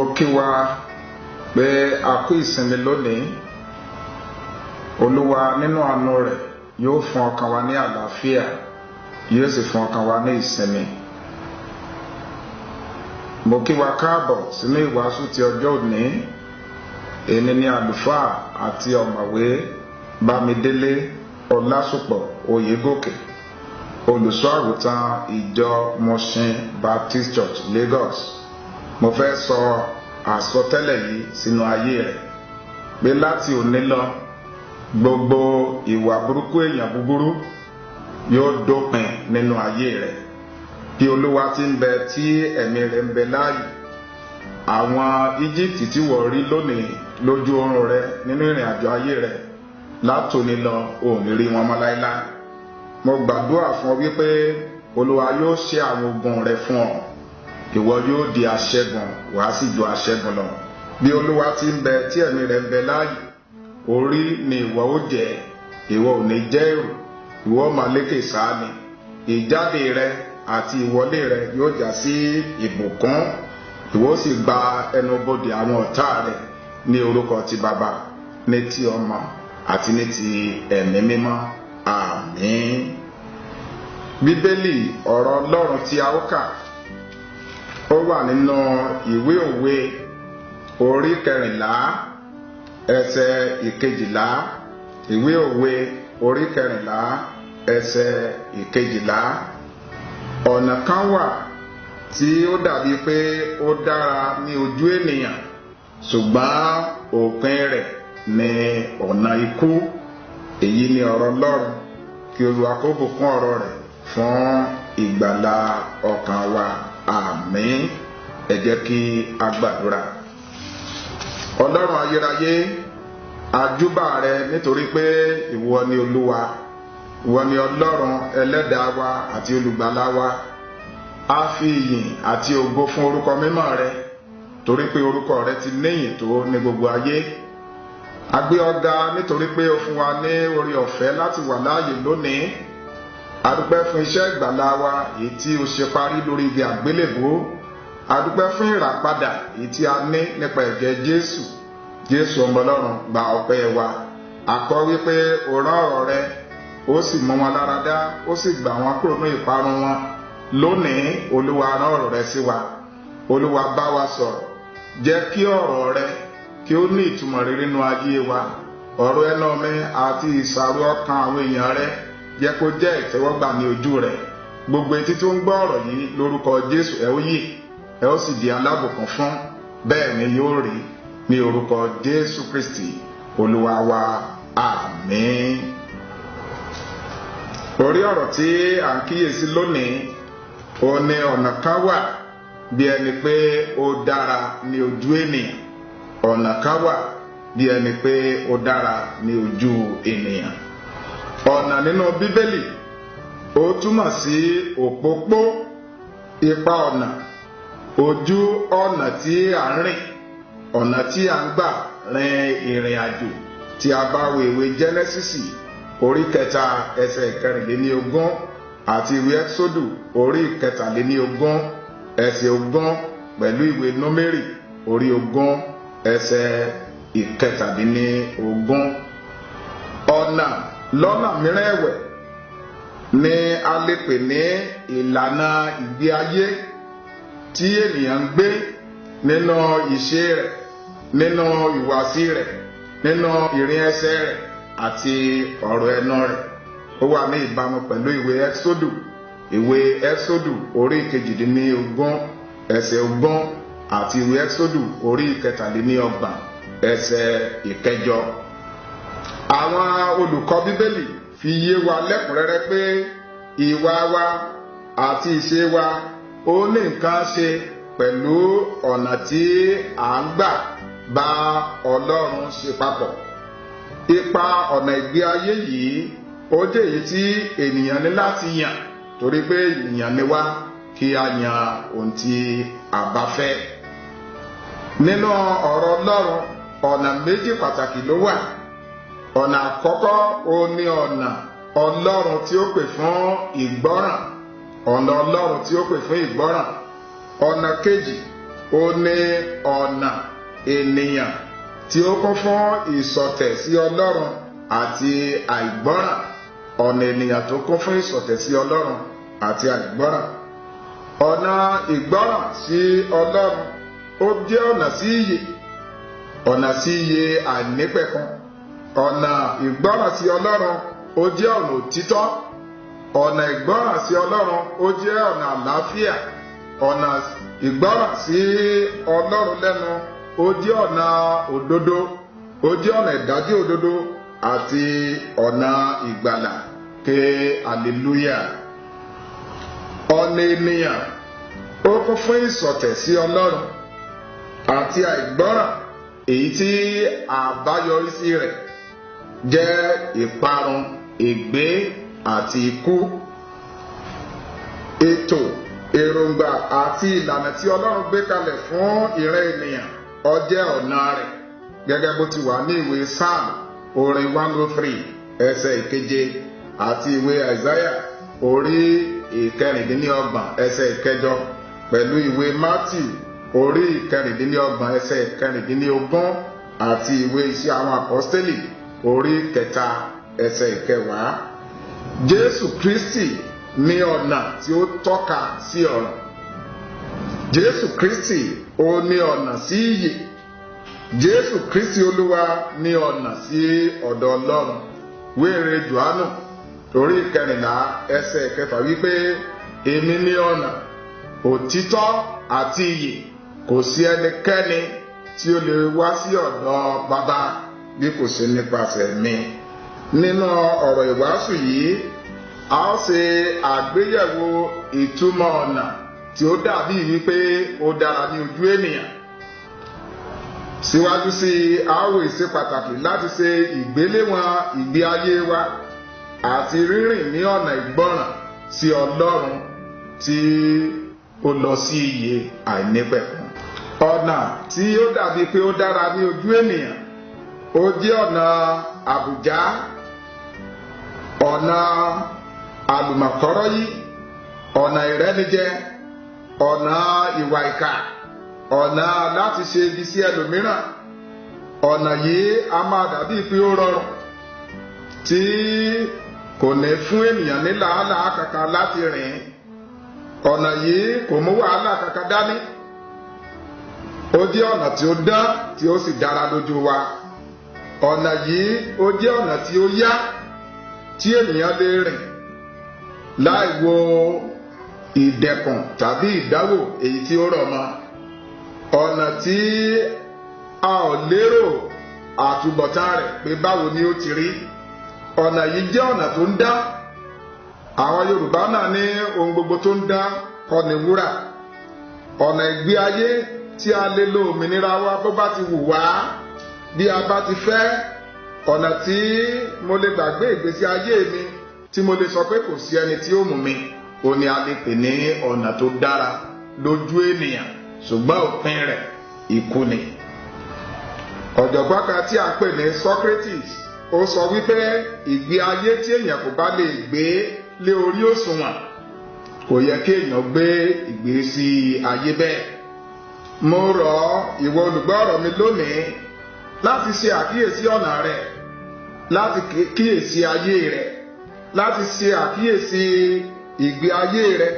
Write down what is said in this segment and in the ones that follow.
mo kí wa pé a kú ìsinmi lónìí. Olúwa nínú àánú rẹ̀ yóò fún ọkàn wa ní àlàáfíà, yóò sì fún ọkàn wa ní ìsinmi. Mo kí wa káàbọ̀ sínú ìwàásù ti ọjọ́ òní. Èmi ni àlùfáà àti ọ̀mọ̀wé Bámidélé Ọlásùpọ̀ Oyègòkè, olùṣọ́ àgùntàn ìjọ Mushin Baptist Church Lagos. Mo fẹ́ sọ àsọtẹ́lẹ̀ yìí sínú ayé rẹ̀ pé láti òní lọ gbogbo ìwà burúkú èèyàn búburú yóò dópin nínú ayé rẹ̀. Bí Olúwa ti ń bẹ tí ẹ̀mí rẹ̀ ń bẹ láàyè, àwọn Íjíbítì tí wọ́n rí lónìí lójú oorun rẹ̀ nínú ìrìn àjò ayé rẹ̀ látòní lọ ò ní rí wọn mọ́ láéláé. Mo gbàdúrà fún ọ wípé Olúwa yóò ṣe àwọn ogun rẹ̀ fún ọ, ìwọ yóò di aṣẹ́gun, wàá sì ju aṣẹ́gun lọ. Bí Olúwa ti ń bẹ tí ẹ̀mí rẹ̀ ń bẹ láàyè, orí ni ìwọ ó jẹ́, ìwọ ò ní jẹ́ èrò, ìwọ máa lékè sáà ni. Ìjáde rẹ àti ìwọlé rẹ yóò já sí ìbùkún, ìwọ ó sì gba ẹnubodè àwọn ọ̀tá rẹ ní orúkọ ti Baba, ní ti Ọmọ àti ní ti ẹ̀mí mímọ́. Àmín. Bíbélì ọ̀rọ̀ Ọlọ́run tí a ó kà ó wà nínú ìwé Òwe orí 14 ẹsẹ̀ 12. Ìwé Òwe orí 14 ẹsẹ̀ 12. Ọ̀nà kan wà tí ó dàbí pé ó dára ní ojú ènìyàn, ṣùgbọ́n òpin rẹ̀ ni ọ̀nà ikú. Èyí ni ọ̀rọ̀ Ọlọ́run. Kí Olúwa kó bùkún ọ̀rọ̀ rẹ̀ fún ìgbàlà ọkàn wa. Àmín. Ẹ jẹ́ kí a gbàdúrà. Ọlọ́run ayérayé, a júbà rẹ nítorí pé ìwọ ni Olúwa, ìwọ ni Ọlọ́run ẹlẹ́dàá wa àti olùgbàlà wa. A fi ìyìn àti ògo fún orúkọ mímọ́ rẹ, torí pé orúkọ rẹ ti níyìn tó ní gbogbo ayé. A gbé ọ ga nítorí pé o fún wa ní oore ọ̀fẹ́ láti wà láàyè lónìí. A dúpẹ́ fún iṣẹ́ ìgbàlà wa èyí tí o ṣe parí lórí igi àgbélébùú. A dúpẹ́ fún ìràpadà èyí tí a ní nípa ẹ̀jẹ̀ Jésù. Jésù ọmọ Ọlọ́run, gba ọpẹ́ wa. A kọ wípé o rán ọ̀rọ̀ rẹ, ó sì mú wọn lára dá, ó sì gbà wọn kúrò ní ìparun wọn. Lónìí Olúwa rán ọ̀rọ̀ rẹ sí wa. Olúwa bá wa sọ̀rọ̀. Jẹ́ kí ọ̀rọ̀ rẹ kí ó ní ìtumọ̀ rere nínú ayé wa. Ọ̀rọ̀ ẹnu mi àti ìsàrò ọkàn àwọn èèyàn rẹ jẹ́ kó jẹ́ ìtẹ́wọ́gbà ní ojú rẹ. Gbogbo etí tó ń gbọ́ ọ̀rọ̀ yìí lórúkọ Jésù ẹ ó yè, ẹ ó sì di alábùkún fún. Bẹ́ẹ̀ ni yóò rí ní orúkọ Jésù Kristi Olúwa wa. Àmín. Orí ọ̀rọ̀ tí à ń kíyèsí lónìí ó ní ọ̀nà kan wà bí ẹni pé ó dára ní ojú ènìyàn. Ọ̀nà kan wà bí ẹni pé ó dára ní ojú ènìyàn. Ọ̀nà nínú Bíbélì ó túmọ̀ sí òpópó, ipa ọ̀nà, ojú ọ̀nà tí à ń rìn, ọ̀nà tí à ń gbà rin ìrìn àjò. Tí a bá wo ìwé Jẹ́nẹ́sísì orí 3 ẹsẹ̀ 14 àti ìwé Ẹ́kísódù orí 17 ẹsẹ̀ 20 pẹ̀lú ìwé Númérì orí 20 ẹsẹ̀ 17. Ọ̀nà lọ́nà mìíràn ẹ̀wẹ̀ ni a lè pè ní ìlànà ìgbé ayé tí ènìyàn ń gbé nínú ìṣe rẹ̀, nínú ìwàsí rẹ̀, nínú ìrìn ẹsẹ̀ rẹ̀ àti ọ̀rọ̀ ẹnu rẹ̀. Ó wà ní ìbámu pẹ̀lú ìwé Ẹ́kísódù orí 18 ẹsẹ̀ 20 àti ìwé Ẹ́kísódù orí 27 ẹsẹ̀ 9. Àwọn olùkọ́ Bíbélì fi yé wa lẹ́kùnrẹ́rẹ́ pé ìwà wa àti ìṣe wa ó ní nǹkan ṣe pẹ̀lú ọ̀nà tí à ń gbà bá Ọlọ́run ṣe papọ̀. Ipa ọ̀nà ìgbé ayé yìí ó jẹ́ èyí tí ènìyàn ní láti yàn, torí pé ènìyàn ni wá kí a yan ohun tí a bá fẹ́. Nínú ọ̀rọ̀ Ọlọ́run, ọ̀nà méjì pàtàkì ló wà. Ọ̀nà àkọ́kọ́ ó ní ọ̀nà Ọlọ́run tí ó pè fún ìgbọ́ràn. Ọ̀nà Ọlọ́run tí ó pè fún ìgbọ́ràn. Ọ̀nà kejì ó ní ọ̀nà ènìyàn tí ó kún fún ìṣọ̀tẹ̀ sí Ọlọ́run àti àìgbọ́ràn. Ọ̀nà ènìyàn tó kún fún ìṣọ̀tẹ̀ sí Ọlọ́run àti àìgbọ́ràn. Ọ̀nà ìgbọ́ràn sí Ọlọ́run ó jẹ́ ọ̀nà sí ìyè, ọ̀nà sí ìyè àìnípẹ̀kun. Ọ̀nà ìgbọ́ràn sí Ọlọ́run ó jẹ́ ọ̀nà òtítọ́. Ọ̀nà ìgbọ́ràn sí Ọlọ́run ó jẹ́ ọ̀nà àlàáfíà. Ọ̀nà ìgbọ́ràn sí Ọlọ́run lẹ́nu ó jẹ́ ọ̀nà òdodo, ó jẹ́ ọ̀nà ìdájọ́ òdodo àti ọ̀nà ìgbàlà. Ké hallelujah. Ọ̀nà ènìyàn ó kún fún ìṣọ̀tẹ̀ sí Ọlọ́run àti àìgbọ́ràn, èyí tí àbáyọrísí rẹ̀ jẹ́ ìparun, ègbé àti ikú. Ètò, èròǹgbà àti ìlànà tí Ọlọ́run gbé kalẹ̀ fún ìran ènìyàn ó jẹ́ ọ̀nà rẹ̀, gẹ́gẹ́ bó ti wà ní ìwé Psalm orin 103 ẹsẹ̀ ìkeje àti ìwé Isaiah orí ìkẹrìndínlọ́gbọ̀n ẹsẹ̀ ìkẹjọ, pẹ̀lú ìwé Matthew orí ìkẹrìndínlọ́gbọ̀n ẹsẹ̀ ìkẹrìndínlógún àti ìwé Iṣẹ́ àwọn Àpọ́stélì orí kẹta ẹsẹ̀ ìkẹwàá. Jésù Kristi ní ọ̀nà tí ó tọ́ka sí ọ̀run. Jésù Kristi ó ní ọ̀nà sí ìyè. Jésù Kristi Olúwa ní ọ̀nà sí ọ̀dọ̀ Ọlọ́run. Wéèrè Jòhánù orí 14 ẹsẹ̀ 6 wípé, èmi ní ọ̀nà, òtítọ́ àti ìyè, kò sí ẹnikẹ́ni tí ó lè wá sí ọ̀dọ̀ Baba bí kò ṣe nípasẹ̀ mi. Nínú ọ̀rọ̀ ìwàásù yìí, a ó ṣe àgbéyẹ̀wò ìtumọ̀ ọ̀nà tí ó dàbí wípé ó dára ní ojú ènìyàn. Síwájú sí i, a ó wòye sí pàtàkì láti ṣe ìgbéléwọ̀n ìgbé ayé wa àti rírìn ní ọ̀nà ìgbọ́ràn sí Ọlọ́run tí ó lọ sí ìyè àìnípẹ̀kun. Ọ̀nà tí ó dàbí pé ó dára ní ojú ènìyàn ó jẹ́ ọ̀nà àbùjá, ọ̀nà àlùmọ̀kọ́rọ́yí, ọ̀nà ìrẹ́nijẹ, ọ̀nà ìwà ìkà, ọ̀nà láti ṣe ibi sí ẹlòmíràn. Ọ̀nà yìí a máa dàbí pé ó rọrùn, tí kò ní fún ènìyàn ní làálàá kankan láti rìn. Ọ̀nà yìí kò mú wàhálà kankan dání. Ó jẹ́ ọ̀nà tí ó dán tí ó sì dára lójú wa. Ọ̀nà yìí ó jẹ́ ọ̀nà tí ó yá tí ènìyàn lè rìn láì wo ìdẹ̀kùn tàbí ìdánwò èyí tí ó rọ̀ mọ́. Ọ̀nà tí a ò lérò àtúbọ̀tán rẹ̀ pé báwo ni ó ti rí. Ọ̀nà yìí jẹ́ ọ̀nà tó ń dán. Àwọn Yorùbá náà ní ohun gbogbo tó ń dán kọ́ ni wúrà. Ọ̀nà ìgbé ayé tí a lè lo òmìnira wa bó bá ti wù wá, bí a bá ti fẹ́. Ọ̀nà tí mo lè gbàgbé ìgbésí ayé mi, tí mo lè sọ pé kò sí ẹni tí ó mú mi, ó ní a lè pè ní ọ̀nà tó dára lójú ènìyàn, ṣùgbọ́n òpin rẹ̀ ikú ni. Ọ̀jọ̀gbọ́n kan tí a pè ní Socrates, ó sọ wípé ìgbé ayé tí èèyàn kò bá lè gbé lé orí òṣùwọ̀n, kò yẹ kí èèyàn gbé ìgbésí ayé bẹ́ẹ̀. Mo rọ̀ ìwọ olùgbọ́ ọ̀rọ̀ mi lónìí láti ṣe àkíyèsí ọ̀nà rẹ̀, láti kíyèsí ayé rẹ̀, láti ṣe àkíyèsí ìgbé ayé rẹ̀,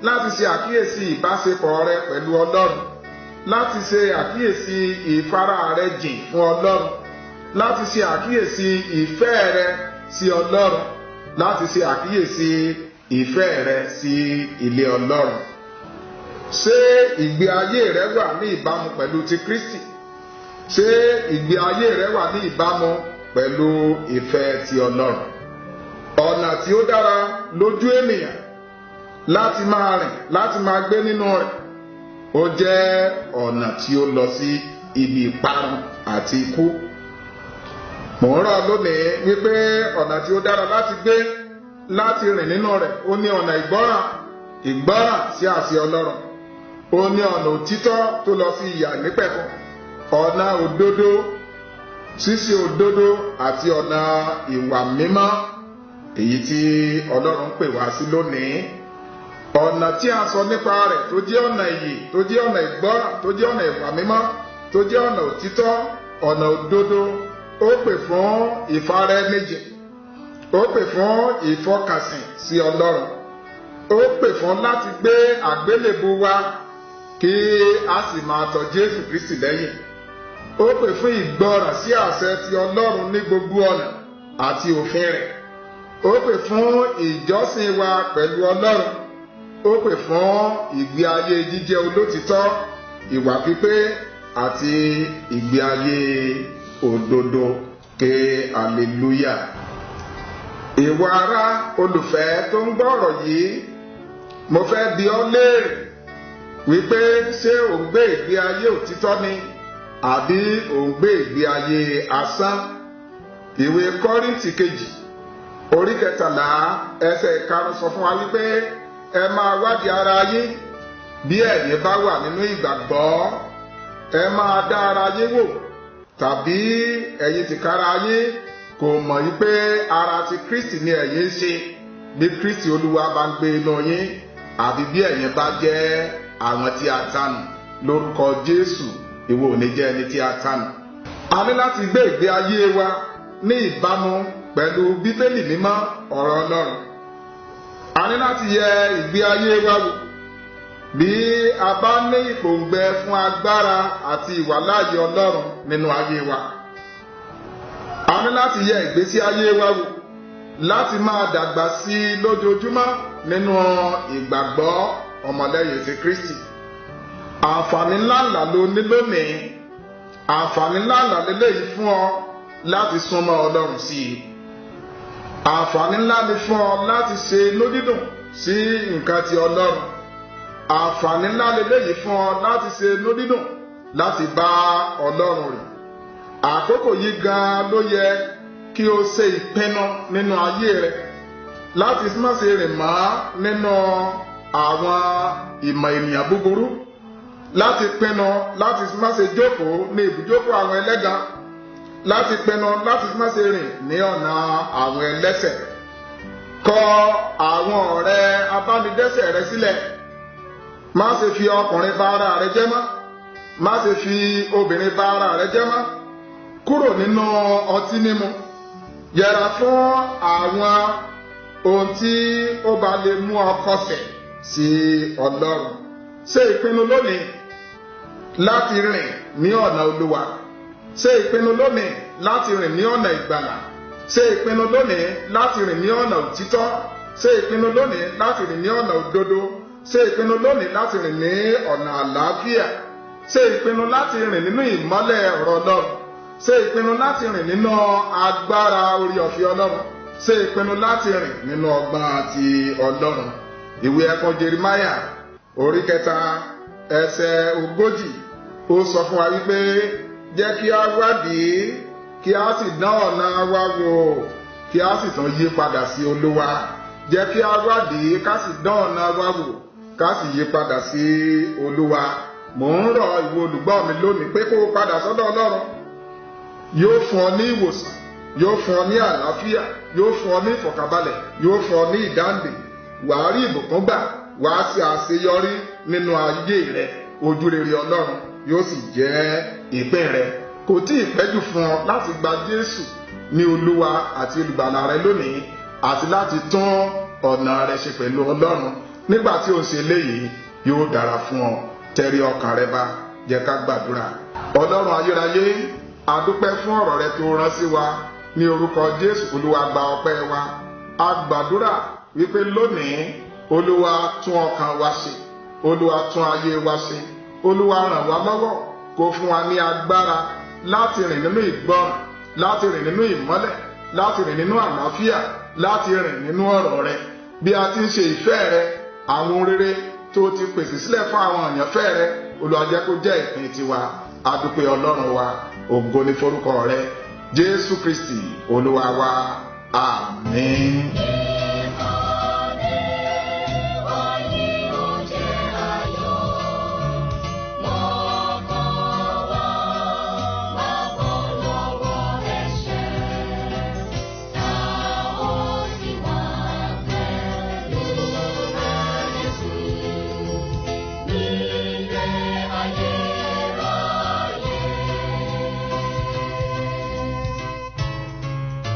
láti ṣe àkíyèsí ìbáṣepọ̀ rẹ̀ pẹ̀lú Ọlọ́run, láti ṣe àkíyèsí ìfara rẹ̀ jìn fún Ọlọ́run, láti ṣe àkíyèsí ìfẹ́ rẹ̀ sí Ọlọ́run, láti ṣe àkíyèsí ìfẹ́ rẹ̀ sí ilé Ọlọ́run. Ṣé ìgbé ayé rẹ̀ wà ní ìbámu pẹ̀lú ti Kristi? Ṣé ìgbé ayé rẹ̀ wà ní ìbámu pẹ̀lú ìfẹ́ ti Ọlọ́run? Ọ̀nà tí ó dára lójú ènìyàn láti máa rìn, láti máa gbé nínú rẹ̀, ó jẹ́ ọ̀nà tí ó lọ sí ibi ìparun àti ikú. Mò ń rọ̀ lónìí wípé ọ̀nà tí ó dára láti gbé, láti rìn nínú rẹ̀, ó ní ọ̀nà ìgbọ́ràn sí àṣẹ Ọlọ́run. Ó ní ọ̀nà òtítọ́ tó lọ sí ìyè àìnípẹ̀kun, ọ̀nà òdodo, ṣíṣe òdodo àti ọ̀nà ìwà mímọ́, èyí tí Ọlọ́run pè wá sí lónìí. ọ̀nà tí a sọ nípa rẹ̀ tó jẹ́ ọ̀nà ìyè, tó jẹ́ ọ̀nà ìgbọ́ràn, tó jẹ́ ọ̀nà ìwà mímọ́, tó jẹ́ ọ̀nà òtítọ́, ọ̀nà òdodo. Ó pè fún ìfaraẹnijìn, ó pè fún ìfọkànsìn sí Ọlọ́run, ó pè fún láti gbé àgbélébù wa kí a sì máa tọ̀ Jésù Kristi lẹ́yìn. Ó pè fún ìgbọràn sí àṣẹ ti Ọlọ́run ní gbogbo ọ̀nà àti òfin rẹ̀. Ó pè fún ìjọsìn wa pẹ̀lú Ọlọ́run. Ó pè fún ìgbé ayé jíjẹ́ olótìtọ́, ìwà pípé àti ìgbé ayé òdodo. Ké hallelujah. Ìwọ ará olùfẹ́ tó ń gbọ́ ọ̀rọ̀ yìí, mo fẹ́ bi ọ́ léèrè wípé ṣé ò ń gbé ìgbé ayé òtítọ́ ni àbí ò ń gbé ìgbé ayé asán? Ìwé Kọ́ríńtì kejì orí 13 ẹsẹ̀ 5 sọ fún wa wípé ẹ máa wádìí ara yín bí ẹ̀yin bá wà nínú ìgbàgbọ́. Ẹ máa dá ara yín wò, tàbí ẹ̀yin tìkára yín kò mọ̀ wípé ara ti Kristi ni ẹ̀yin ń ṣe, bí Kristi Olúwa bá ń gbé inú yín, àbí bí ẹ̀yin bá jẹ́ àwọn tí a tànù. Lórúkọ Jésù, ìwọ ò ní jẹ́ ẹni tí a tànù. A ní láti gbé ìgbé ayé wa ní ìbámu pẹ̀lú Bíbélì mímọ́, ọ̀rọ̀ Ọlọ́run. A ní láti yẹ ìgbé ayé wa wò bí a bá ní ìpòǹgbẹ fún agbára àti ìwàláàyè Ọlọ́run nínú ayé wa. A ní láti yẹ ìgbésí ayé wa wò láti máa dàgbà sí i lójoojúmọ́ nínú ìgbàgbọ́ ọmọlẹ́yìn ti Kristi. Àǹfààní ńláńlá ló ní lónìí. Àǹfààní ńláńlá lélẹ́yìí fún ọ láti súnmọ́ Ọlọ́run sí i. Àǹfààní ńlá ni fún ọ láti ṣe inú dídùn sí nǹkan ti Ọlọ́run. Àǹfààní ńlá lélẹ́yìí fún ọ láti ṣe inú dídùn láti bá Ọlọ́run rìn. Àkókò yìí gan ló yẹ kí o ṣe ìpinnu nínú ayé rẹ láti má ṣe rìn mọ́ nínú àwọn ìmọ̀ ènìyàn búburú, láti pinnu láti má ṣe jókòó ní ibùjókòó àwọn ẹlẹ́gàn, láti pinnu láti má ṣe rìn ní ọ̀nà àwọn ẹlẹ́ṣẹ̀. Kọ àwọn ọ̀rẹ́ abánidẹ́ṣẹ̀ rẹ sílẹ̀. Má ṣe fi ọkùnrin bá ara rẹ jẹ́ mọ́, má ṣe fi obìnrin bá ara rẹ jẹ́ mọ́. Kúrò nínú ọtí mímu. Yẹra fún àwọn ohun tí ó bá lè mú ọ kọsẹ̀ sí Ọlọ́run. Ṣe ìpinnu lónìí láti rìn ní ọ̀nà Olúwa. Ṣe ìpinnu lónìí láti rìn ní ọ̀nà ìgbàlà. Ṣe ìpinnu lónìí láti rìn ní ọ̀nà òtítọ́. Ṣe ìpinnu lónìí láti rìn ní ọ̀nà òdodo. Ṣe ìpinnu lónìí láti rìn ní ọ̀nà àlàáfíà. Ṣe ìpinnu láti rìn nínú ìmọ́lẹ̀ ọ̀rọ̀ Ọlọ́run. Ṣe ìpinnu láti rìn nínú agbára orí ọ̀fẹ́ Ọlọ́run. Ṣe ìpinnu láti rìn nínú ọgbọ́n ti Ọlọ́run. Ìwé ẹ̀kọ́ Jeremáyà orí 3 ẹsẹ̀ 40 ó sọ fún wa wípé jẹ́ kí a wádìí, kí a sì dán ọ̀nà wa wò, kí a sì tún yí padà sí Olúwa. Jẹ́ kí a wádìí, ká sì dán ọ̀nà wa wò, ká sì yí padà sí Olúwa. Mò ń rọ̀ ìwọ olùgbọ́ mi lónìí pé kó o padà sọ́dọ̀ Ọlọ́run. Yóò fún ọ ní ìwòsàn, yóò fún ọ ní àlàáfíà, yóò fún ọ ní ìfọ̀kànbalẹ̀, yóò fún ọ ní ìdáǹdè. Wàá rí ìbùkún gbà, wàá ṣe àṣeyọrí nínú ayé rẹ. Ojú rere Ọlọ́run yóò sì jẹ́ ìpín rẹ. Kò tí ì pẹ́jù fún ọ láti gba Jésù ní Olúwa àti olùgbàlà rẹ lónìí, àti láti tún ọ̀nà rẹ ṣe pẹ̀lú Ọlọ́run. Nígbà tí o ṣe léyìí, yóò dára fún ọ. Tẹrí ọkàn rẹ bá, jẹ́ ká gbàdúrà. Ọlọ́run ayérayé, a dúpẹ́ fún ọ̀rọ̀ rẹ tó rán sí wa. Ní orúkọ Jésù, Olúwa gba ọpẹ́ wa. A gbàdúrà wípé lónìí, Olúwa tún ọkàn wa ṣe, Olúwa tún ayé wa ṣe, Olúwa ràn wá lọ́wọ́, kó fún wa ní agbára láti rìn nínú ìgbọràn, láti rìn nínú ìmọ́lẹ̀, láti rìn nínú àlàáfíà, láti rìn nínú ọ̀rọ̀ rẹ. Bí a ti ń ṣe ìfẹ́ rẹ, àwọn rere tó ti pèsè sílẹ̀ fún àwọn àyànfẹ́ rẹ, Olúwa jẹ́ kó jẹ́ ìpín tiwa. A dúpẹ́ Ọlọ́run wa, ògo ni forúkọ rẹ. Jésù Kristi Olúwa wa. Àmín.